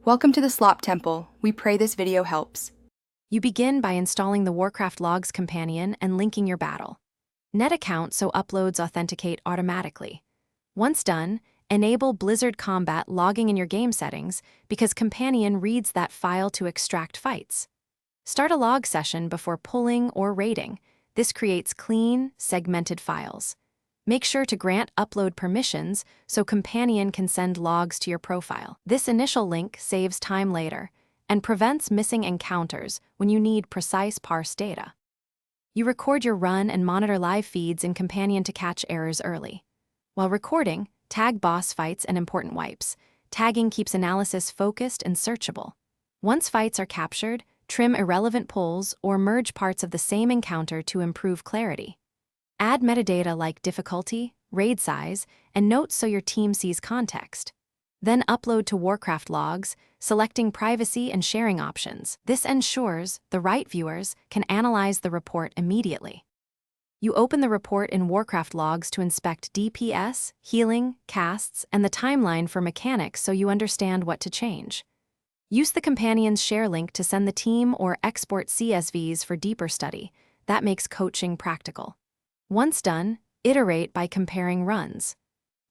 Welcome to the Slop Temple. We pray this video helps. You begin by installing the Warcraft Logs companion and linking your battle. Net account so uploads authenticate automatically. Once done, enable Blizzard Combat logging in your game settings because Companion reads that file to extract fights. Start a log session before pulling or raiding. This creates clean, segmented files. Make sure to grant upload permissions so Companion can send logs to your profile. This initial link saves time later and prevents missing encounters when you need precise parse data. You record your run and monitor live feeds in Companion to catch errors early. While recording, tag boss fights and important wipes. Tagging keeps analysis focused and searchable. Once fights are captured, trim irrelevant pulls or merge parts of the same encounter to improve clarity. Add metadata like difficulty, raid size, and notes so your team sees context. Then upload to Warcraft Logs, selecting privacy and sharing options. This ensures the right viewers can analyze the report immediately. You open the report in Warcraft Logs to inspect DPS, healing, casts, and the timeline for mechanics so you understand what to change. Use the Companion's share link to send the team or export CSVs for deeper study. That makes coaching practical. Once done, iterate by comparing runs.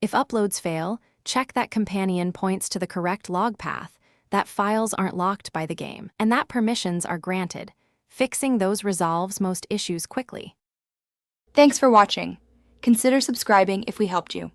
If uploads fail, check that Companion points to the correct log path, that files aren't locked by the game, and that permissions are granted. Fixing those resolves most issues quickly. Thanks for watching. Consider subscribing if we helped you.